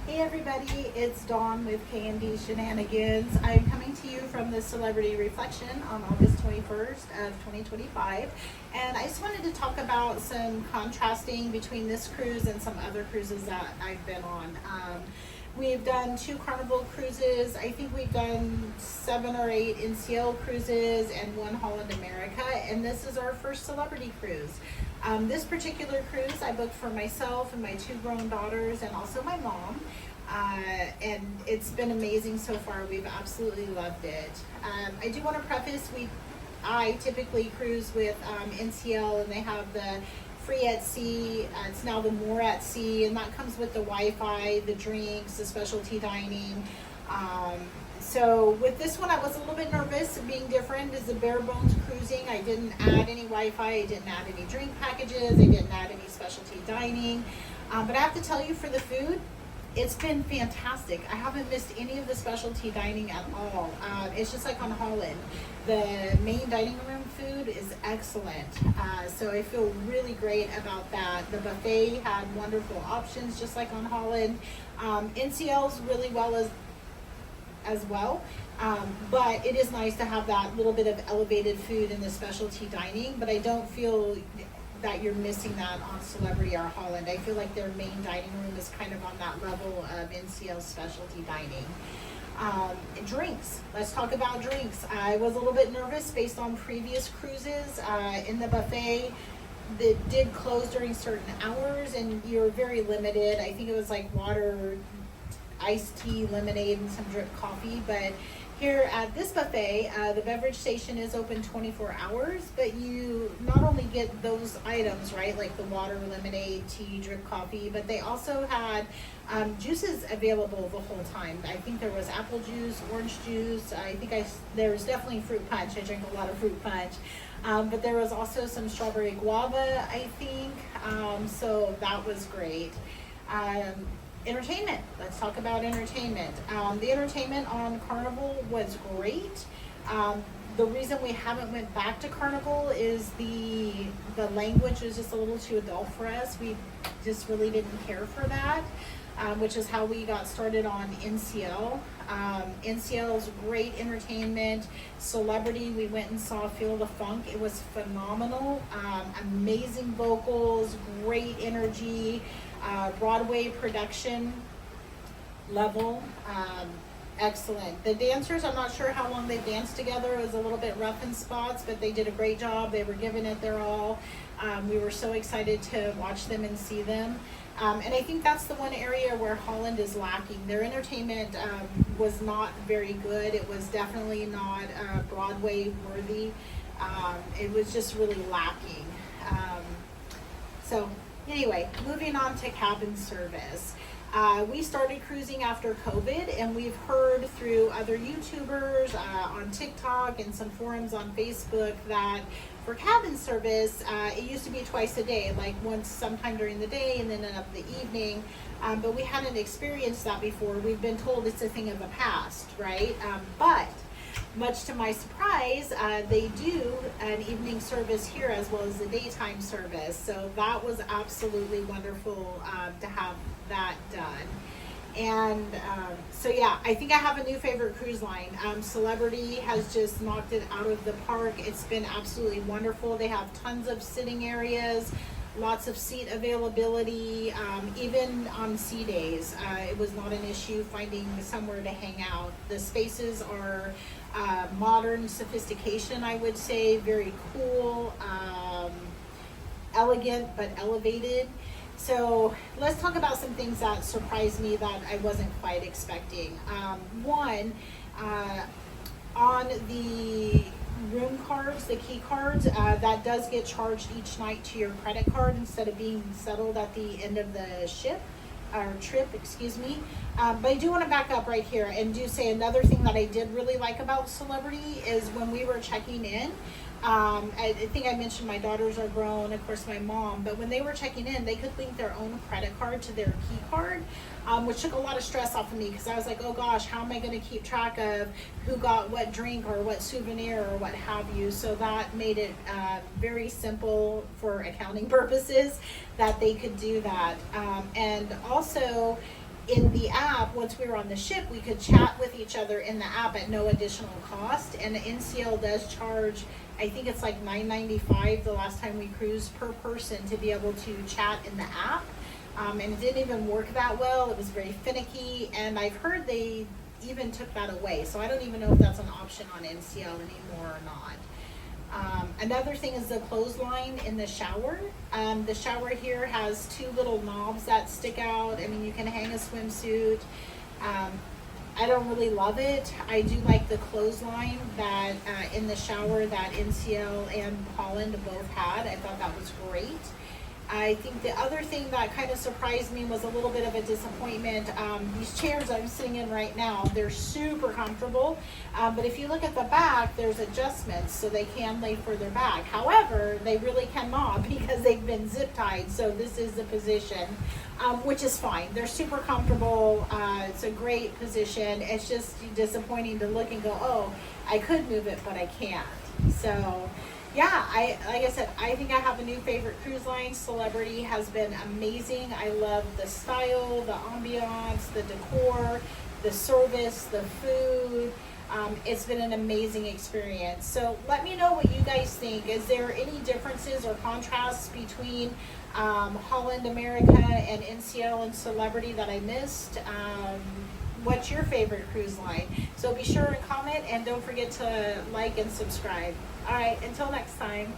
Hey everybody, it's Dawn with K&D Shenanigans. I'm coming to you from the Celebrity Reflection on August 21st of 2025. And I just wanted to talk about some contrasting between this cruise and some other cruises that I've been on. We've done 2 Carnival cruises. I think we've done 7 or 8 NCL cruises and 1 Holland America. And this is our first celebrity cruise. This particular cruise I booked for myself and my 2 grown daughters and also my mom. And it's been amazing so far. We've absolutely loved it. I do want to preface, I typically cruise with NCL, and they have the free at sea. It's now the more at sea, and that comes with the Wi-Fi, the drinks, the specialty dining. So with this one, I was a little bit nervous of being different. Is the bare bones cruising. I didn't add any Wi-Fi. I didn't add any drink packages. I didn't add any specialty dining. But I have to tell you, for the food, it's been fantastic. I haven't missed any of the specialty dining at all. It's just like on Holland. The main dining room food is excellent. So I feel really great about that. The buffet had wonderful options, just like on Holland. NCL's really well as well. But it is nice to have that little bit of elevated food in the specialty dining, but I don't feel that you're missing that on Celebrity or Holland. I feel like their main dining room is kind of on that level of NCL specialty dining. Drinks. Let's talk about drinks. I was a little bit nervous based on previous cruises. In the buffet, that did close during certain hours, and you're very limited. I think it was like water, iced tea, lemonade, and some drip coffee. But here at this buffet, the beverage station is open 24 hours, but you not only get those items, right, like the water, lemonade, tea, drip coffee, but they also had juices available the whole time. I think there was apple juice, orange juice. There was definitely fruit punch. I drank a lot of fruit punch. But there was also some strawberry guava, I think. So that was great. Entertainment. Let's talk about entertainment. The entertainment on Carnival was great. The reason we haven't went back to Carnival is the language was just a little too adult for us. We just really didn't care for that, which is how we got started on NCL. NCL's great entertainment. Celebrity, we went and saw Feel the Funk. It was phenomenal. Amazing vocals, great energy. Broadway production level, excellent. The dancers, I'm not sure how long they danced together. It was a little bit rough in spots, but they did a great job. They were giving it their all. We were so excited to watch them and see them. And I think that's the one area where Holland is lacking. Their entertainment was not very good. It was definitely not Broadway worthy. It was just really lacking. So anyway, moving on to cabin service. We started cruising after COVID, and we've heard through other YouTubers on TikTok and some forums on Facebook that for cabin service, it used to be twice a day, like once sometime during the day and then up the evening. But we hadn't experienced that before. We've been told it's a thing of the past, right? But much to my surprise, they do an evening service here as well as the daytime service. So that was absolutely wonderful to have that done. And so yeah, I think I have a new favorite cruise line. Celebrity has just knocked it out of the park. It's been absolutely wonderful. They have tons of sitting areas, lots of seat availability, even on sea days. It was not an issue finding somewhere to hang out. The spaces are modern sophistication, I would say, very cool, elegant but elevated. So let's talk about some things that surprised me that I wasn't quite expecting. One, on the room cards, the key cards, that does get charged each night to your credit card instead of being settled at the end of the trip, excuse me. But I do want to back up right here and do say another thing that I did really like about Celebrity is when we were checking in, I think I mentioned my daughters are grown, of course my mom, but when they were checking in, they could link their own credit card to their key card, which took a lot of stress off of me because I was like, oh gosh, how am I going to keep track of who got what drink or what souvenir or what have you? So that made it very simple for accounting purposes that they could do that. And also, in the app, once we were on the ship, we could chat with each other in the app at no additional cost. And the NCL does charge, I think it's like $9.95 the last time we cruised per person to be able to chat in the app. And it didn't even work that well. It was very finicky, and I've heard they even took that away. So I don't even know if that's an option on NCL anymore or not. Another thing is the clothesline in the shower. The shower here has two little knobs that stick out. I mean, you can hang a swimsuit. I don't really love it. I do like the clothesline that in the shower that NCL and Holland both had. I thought that was great. I think the other thing that kind of surprised me was a little bit of a disappointment. These chairs I'm sitting in right now, they're super comfortable. But if you look at the back, there's adjustments so they can lay further back. However, they really cannot because they've been zip tied. So this is the position, which is fine. They're super comfortable. It's a great position. It's just disappointing to look and go, oh, I could move it, but I can't. So yeah, like I said, I think I have a new favorite cruise line. Celebrity has been amazing. I love the style, the ambiance, the decor, the service, the food. It's been an amazing experience. So let me know what you guys think. Is there any differences or contrasts between Holland America and NCL and Celebrity that I missed? What's your favorite cruise line? So be sure and comment, and don't forget to like and subscribe. All right, until next time.